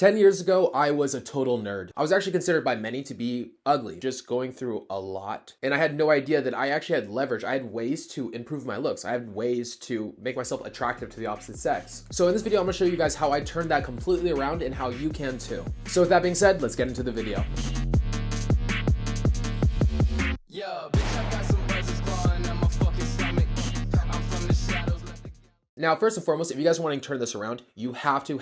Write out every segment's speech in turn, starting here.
10 years ago, I was a total nerd. I was actually considered by many to be ugly, just going through a lot. And I had no idea that I actually had leverage. I had ways to improve my looks. I had ways to make myself attractive to the opposite sex. So in this video, I'm gonna show you guys how I turned that completely around and how you can too. So with that being said, let's get into the video. Now, first and foremost, if you guys are wanting to turn this around, you have to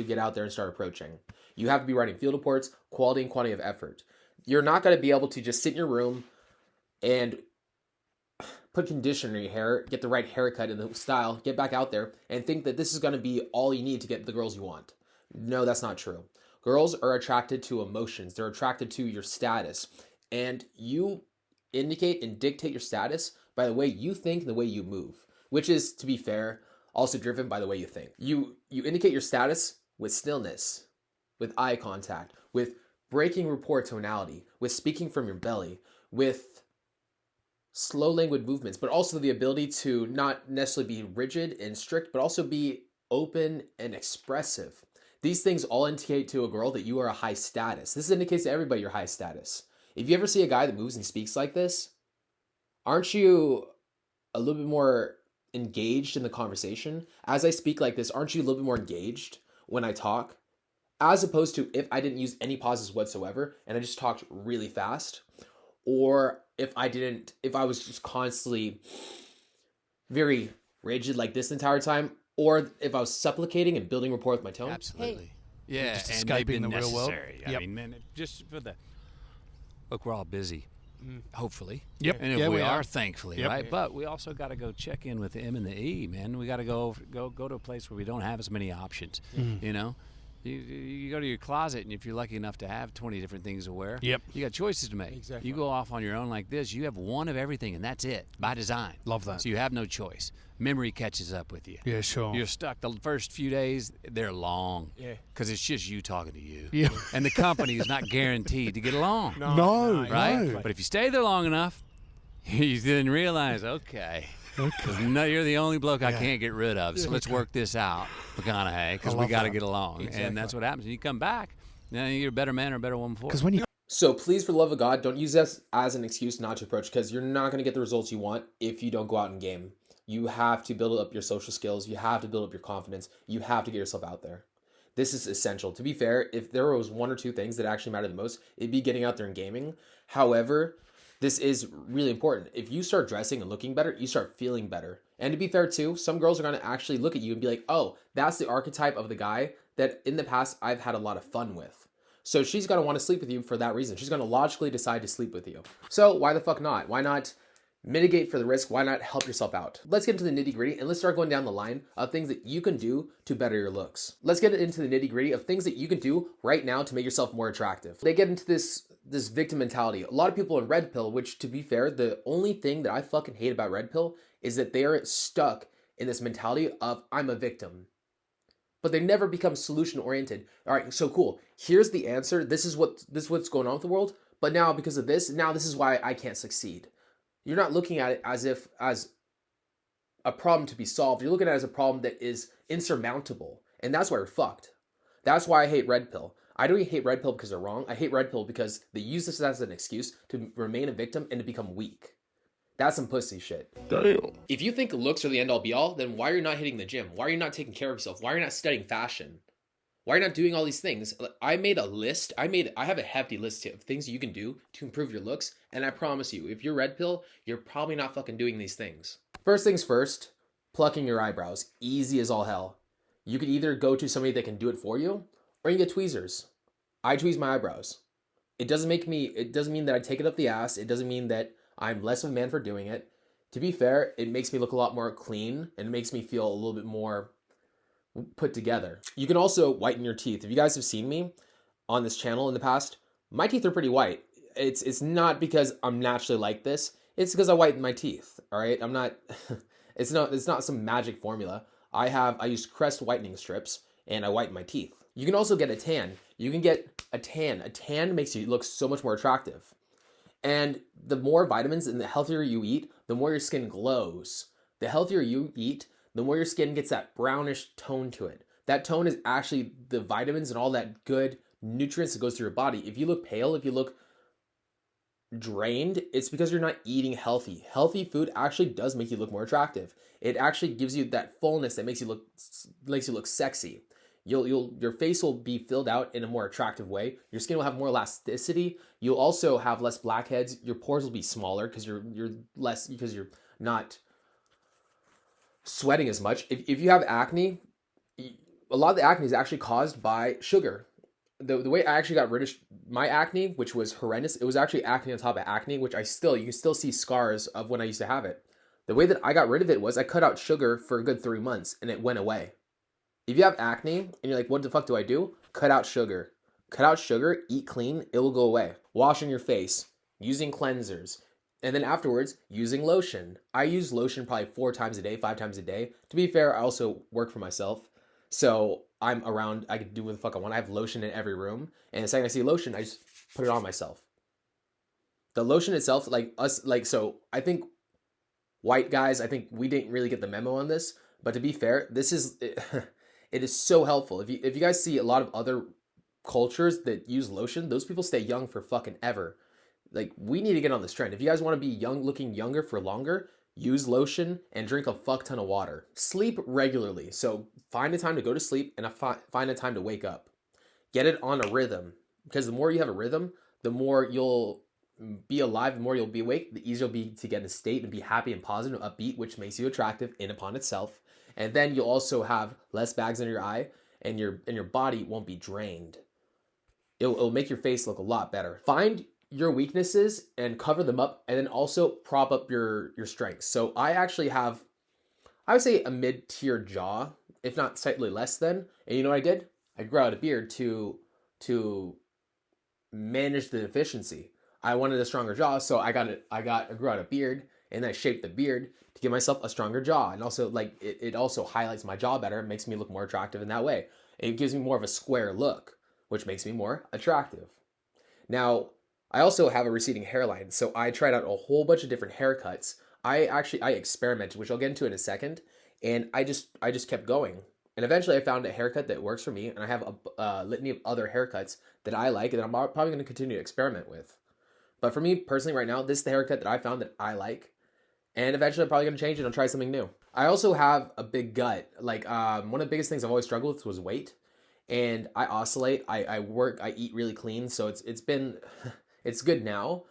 get out there and start approaching. You have to be writing field reports, quality and quantity of effort. You're not going to be able to just sit in your room and put conditioner in your hair, get the right haircut and the style, get back out there, and think that this is going to be all you need to get the girls you want. No, that's not true. Girls are attracted to emotions. They're attracted to your status. And you indicate and dictate your status by the way you think and the way you move, which is, to be fair, also driven by the way you think. You indicate your status with stillness, with eye contact, with breaking rapport tonality, with speaking from your belly, with slow languid movements, but also the ability to not necessarily be rigid and strict, but also be open and expressive. These things all indicate to a girl that you are a high status. This indicates to everybody you're high status. If you ever see a guy that moves and speaks like this, aren't you a little bit more engaged in the conversation? As I speak like this, aren't you a little bit more engaged when I talk? As opposed to if I didn't use any pauses whatsoever and I just talked really fast, or if I was just constantly very rigid like this the entire time, or if I was supplicating and building rapport with my tone. Absolutely. Hey. Yeah, just and escaping the real world. I mean, man, just for the look, we're all busy. Hopefully. Yep. And if yeah, we are, thankfully, Yep. right? But we also got to go check in with the M and the E, man. We got to go to a place where we don't have as many options. You know, you go to your closet, and if you're lucky enough to have 20 different things to wear, Yep. you got choices to make. Exactly. You go off on your own like this, you have one of everything, and that's it by design. Love that. So you have no choice. Memory catches up with you. Yeah, sure. You're stuck. The first few days, they're long. Yeah. Because it's just you talking to you. Yeah. And the company is not guaranteed to get along. No, Right? no. But if you stay there long enough, you then realize, okay, no, you're the only bloke I can't get rid of, so let's work this out, McConaughey, because we got to get along. Exactly. And that's what happens. When you come back, now you're a better man or a better woman for it. Because when you So please, for the love of God, don't use this as an excuse not to approach, because you're not going to get the results you want if you don't go out and game. You have to build up your social skills. You have to build up your confidence. You have to get yourself out there. This is essential. To be fair, if there was one or two things that actually matter the most, it'd be getting out there and gaming. However, this is really important. If you start dressing and looking better, you start feeling better. And to be fair too, some girls are going to actually look at you and be like, oh, that's the archetype of the guy that in the past I've had a lot of fun with. So she's going to want to sleep with you for that reason. She's going to logically decide to sleep with you. So why the fuck not? Why not mitigate for the risk? Why not help yourself out? Let's get into the nitty gritty and let's start going down the line of things that you can do to better your looks. Let's get into the nitty gritty of things that you can do right now to make yourself more attractive. They get into this victim mentality. A lot of people in Red Pill, which to be fair, the only thing that I fucking hate about Red Pill is that they are stuck in this mentality of I'm a victim. But they never become solution oriented. All right, so cool. Here's the answer. This is what's going on with the world. But now because of this, now this is why I can't succeed. You're not looking at it as a problem to be solved. You're looking at it as a problem that is insurmountable. And that's why we're fucked. That's why I hate Red Pill. I don't hate Red Pill because they're wrong. I hate Red Pill because they use this as an excuse to remain a victim and to become weak. That's some pussy shit. Damn. If you think looks are the end all be all, then why are you not hitting the gym? Why are you not taking care of yourself? Why are you not studying fashion? Why are you not doing all these things? I made a list. I have a hefty list of things you can do to improve your looks. And I promise you, if you're Red Pill, you're probably not fucking doing these things. First things first, plucking your eyebrows. Easy as all hell. You could either go to somebody that can do it for you, or you get tweezers. I tweeze my eyebrows. It doesn't mean that I take it up the ass. It doesn't mean that I'm less of a man for doing it. To be fair, it makes me look a lot more clean and it makes me feel a little bit more put together. You can also whiten your teeth. If you guys have seen me on this channel in the past, my teeth are pretty white. It's not because I'm naturally like this. It's because I whiten my teeth. All right, I'm not. It's not some magic formula. I use Crest whitening strips and I whiten my teeth. You can also get a tan. You can get a tan. A tan makes you look so much more attractive. And the more vitamins and the healthier you eat, the more your skin glows. The healthier you eat, the more your skin gets that brownish tone to it. That tone is actually the vitamins and all that good nutrients that goes through your body. If you look pale, if you look drained, it's because you're not eating healthy. Healthy food actually does make you look more attractive. It actually gives you that fullness that makes you look sexy. Your face will be filled out in a more attractive way. Your skin will have more elasticity. You'll also have less blackheads. Your pores will be smaller because you're not sweating as much. If you have acne, a lot of the acne is actually caused by sugar. The way I actually got rid of my acne, which was horrendous, it was actually acne on top of acne, which you can still see scars of when I used to have it. The way that I got rid of it was I cut out sugar for a good 3 months and it went away. If you have acne and you're like, what the fuck do I do? Cut out sugar. Cut out sugar, eat clean, it will go away. Washing your face, using cleansers, and then afterwards, using lotion. I use lotion probably 4 times a day, 5 times a day. To be fair, I also work for myself. So I'm around, I can do what the fuck I want. I have lotion in every room. And the second I see lotion, I just put it on myself. The lotion itself, so I think white guys, I think we didn't really get the memo on this. But to be fair, it is so helpful. If you guys see a lot of other cultures that use lotion, those people stay young for fucking ever. Like, we need to get on this trend. If you guys want to be young, looking younger for longer, use lotion and drink a fuck ton of water. Sleep regularly. So find a time to go to sleep and find a time to wake up. Get it on a rhythm, because the more you have a rhythm, the more you'll be alive, the more you'll be awake, the easier it'll be to get in a state and be happy and positive, upbeat, which makes you attractive in upon itself. And then you'll also have less bags under your eye, and your body won't be drained. It'll make your face look a lot better. Find your weaknesses and cover them up, and then also prop up your strengths. So I actually have, I would say, a mid-tier jaw, if not slightly less than. And you know what I did? I grew out a beard to manage the deficiency. I wanted a stronger jaw, so I grew out a beard, and I shaped the beard to give myself a stronger jaw. And also, like, it also highlights my jaw better. It makes me look more attractive in that way. It gives me more of a square look, which makes me more attractive. Now, I also have a receding hairline, so I tried out a whole bunch of different haircuts. I experimented, which I'll get into in a second, and I just kept going. And eventually I found a haircut that works for me, and I have a litany of other haircuts that I like and I'm probably going to continue to experiment with. But for me personally right now, this is the haircut that I found that I like, and eventually I'm probably going to change it and try something new. I also have a big gut. Like, one of the biggest things I've always struggled with was weight, and I oscillate. I work, I eat really clean, so it's been... It's good now,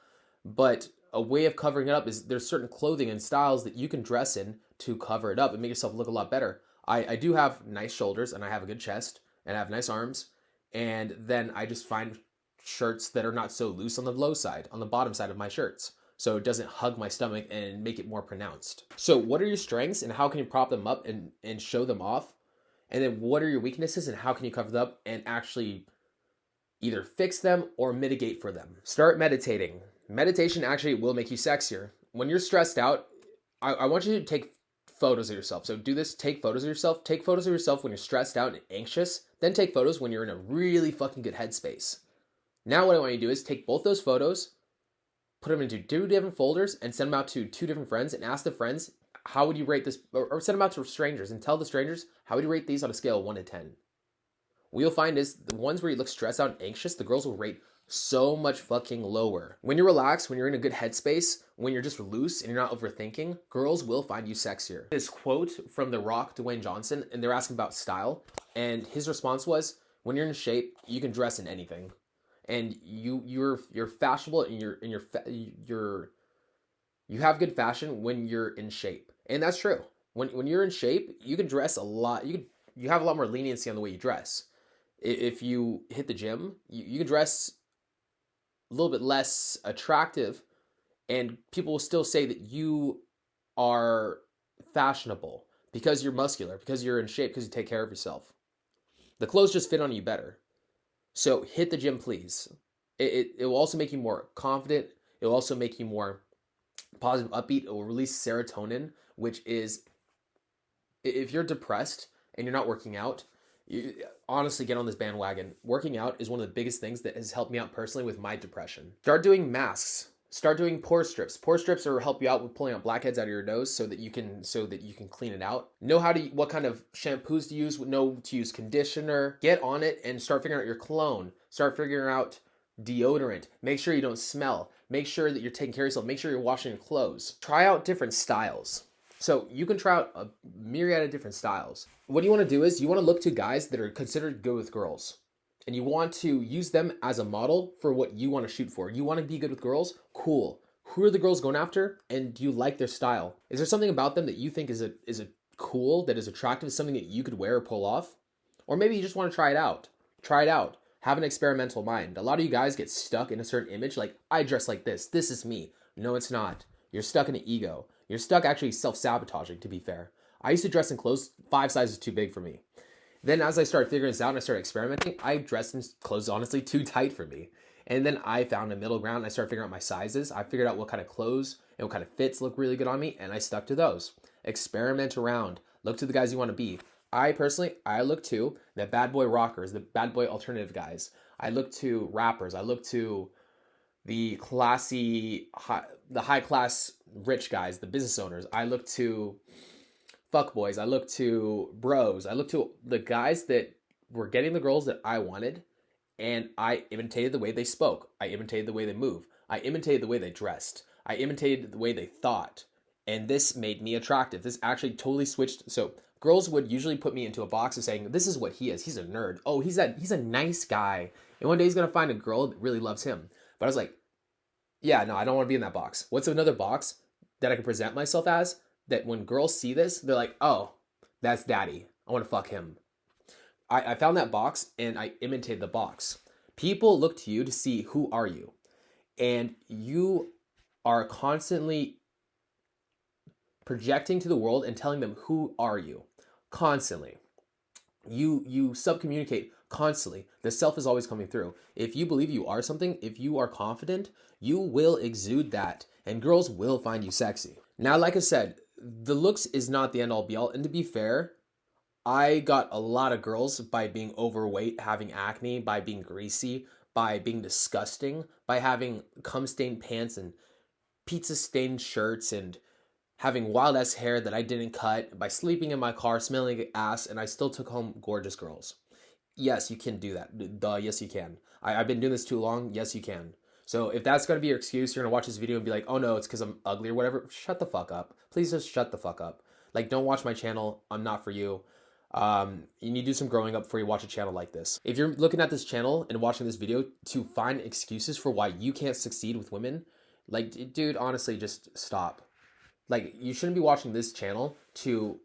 but a way of covering it up is there's certain clothing and styles that you can dress in to cover it up and make yourself look a lot better. I do have nice shoulders, and I have a good chest, and I have nice arms, and then I just find shirts that are not so loose on the low side, on the bottom side of my shirts, so it doesn't hug my stomach and make it more pronounced. So what are your strengths, and how can you prop them up and show them off? And then what are your weaknesses, and how can you cover them up and actually either fix them or mitigate for them? Start meditating. Meditation actually will make you sexier. When you're stressed out, I want you to take photos of yourself. So do this, take photos of yourself. Take photos of yourself when you're stressed out and anxious. Then take photos when you're in a really fucking good headspace. Now what I want you to do is take both those photos, put them into 2 different folders, and send them out to 2 different friends, and ask the friends, how would you rate this? Or send them out to strangers and tell the strangers, how would you rate these on a scale of 1 to 10? What you'll find is the ones where you look stressed out and anxious, the girls will rate so much fucking lower. When you're relaxed, when you're in a good headspace, when you're just loose and you're not overthinking, girls will find you sexier. This quote from The Rock, Dwayne Johnson, and they're asking about style, and his response was, when you're in shape, you can dress in anything. And you're fashionable, and you have good fashion when you're in shape. And that's true. When you're in shape, you can dress a lot. You have a lot more leniency on the way you dress. If you hit the gym, you can dress a little bit less attractive, and people will still say that you are fashionable because you're muscular, because you're in shape, because you take care of yourself. The clothes just fit on you better. So hit the gym, please. It will also make you more confident. It will also make you more positive, upbeat. It will release serotonin, which is, if you're depressed and you're not working out, you honestly get on this bandwagon. Working out is one of the biggest things that has helped me out personally with my depression. Start doing masks. Start doing pore strips. Pore strips are help you out with pulling out blackheads out of your nose so that you can clean it out. Know what kind of shampoos to use, know to use conditioner. Get on it and start figuring out your cologne. Start figuring out deodorant. Make sure you don't smell. Make sure that you're taking care of yourself. Make sure you're washing your clothes. Try out different styles. So you can try out a myriad of different styles. What you want to do is you want to look to guys that are considered good with girls. And you want to use them as a model for what you want to shoot for. You want to be good with girls? Cool. Who are the girls going after? And do you like their style? Is there something about them that you think is a cool, that is attractive, something that you could wear or pull off? Or maybe you just want to try it out. Try it out. Have an experimental mind. A lot of you guys get stuck in a certain image, like, I dress like this. This is me. No, it's not. You're stuck in an ego. You're stuck actually self-sabotaging, to be fair. I used to dress in clothes 5 sizes too big for me. Then as I started figuring this out and I started experimenting, I dressed in clothes honestly too tight for me. And then I found a middle ground and I started figuring out my sizes. I figured out what kind of clothes and what kind of fits look really good on me, and I stuck to those. Experiment around. Look to the guys you want to be. I look to the bad boy rockers, the bad boy alternative guys. I look to rappers. I look to the the high class rich guys, the business owners. I look to fuckboys. I look to bros. I look to the guys that were getting the girls that I wanted, and I imitated the way they spoke. I imitated the way they moved. I imitated the way they dressed. I imitated the way they thought. And this made me attractive. This actually totally switched. So girls would usually put me into a box of saying, this is what he is. He's a nerd. Oh, he's a nice guy. And one day he's going to find a girl that really loves him. But I was like, yeah, no, I don't want to be in that box. What's another box that I can present myself as, that when girls see this, they're like, oh, that's daddy. I want to fuck him. I found that box and I imitated the box. People look to you to see who are you. And you are constantly projecting to the world and telling them who are you. Constantly. You subcommunicate constantly. The self is always coming through. If you believe you are something, if you are confident, you will exude that. And girls will find you sexy. Now, like I said, the looks is not the end all be all. And to be fair, I got a lot of girls by being overweight, having acne, by being greasy, by being disgusting, by having cum-stained pants and pizza-stained shirts and having wild-ass hair that I didn't cut, by sleeping in my car, smelling like ass, and I still took home gorgeous girls. Yes, you can do that. Duh, yes, you can. I've been doing this too long. Yes, you can. So if that's going to be your excuse, you're going to watch this video and be like, oh no, it's because I'm ugly or whatever. Shut the fuck up. Please just shut the fuck up. Like, don't watch my channel. I'm not for you. You need to do some growing up before you watch a channel like this. If you're looking at this channel and watching this video to find excuses for why you can't succeed with women, like, dude, honestly, just stop. Like, you shouldn't be watching this channel to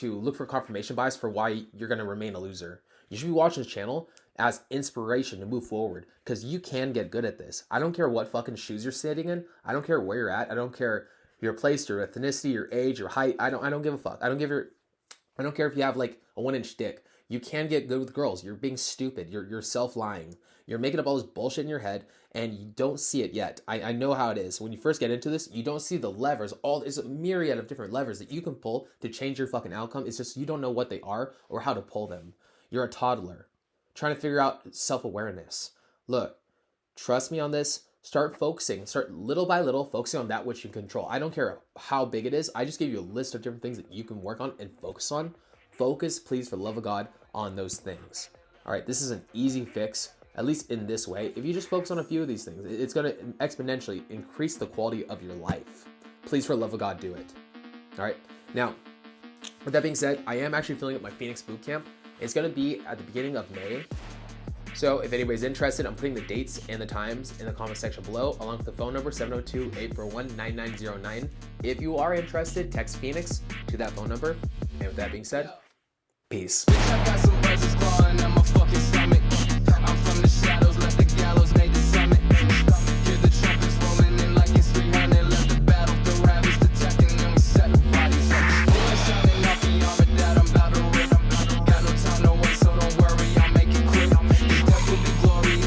look for confirmation bias for why you're going to remain a loser. You should be watching this channel as inspiration to move forward, because you can get good at this. I don't care what fucking shoes you're sitting in. I don't care where you're at. I don't care your place, your ethnicity, your age, your height. I don't give a fuck. I don't care if you have like a 1-inch dick. You can get good with girls. You're being stupid. You're self-lying. You're making up all this bullshit in your head and you don't see it yet. I know how it is. When you first get into this, you don't see the levers. There's a myriad of different levers that you can pull to change your fucking outcome. It's just you don't know what they are or how to pull them. You're a toddler trying to figure out self-awareness. Look, trust me on this. Start focusing. Start little by little focusing on that which you control. I don't care how big it is. I just gave you a list of different things that you can work on and focus on. Focus, please, for the love of God, on those things. All right, this is an easy fix, at least in this way. If you just focus on a few of these things, it's going to exponentially increase the quality of your life. Please, for the love of God, do it. All right. Now, with that being said, I am actually filling up my Phoenix Bootcamp. It's going to be at the beginning of May. So if anybody's interested, I'm putting the dates and the times in the comment section below, along with the phone number, 702-841-9909. If you are interested, text Phoenix to that phone number. And with that being said, peace.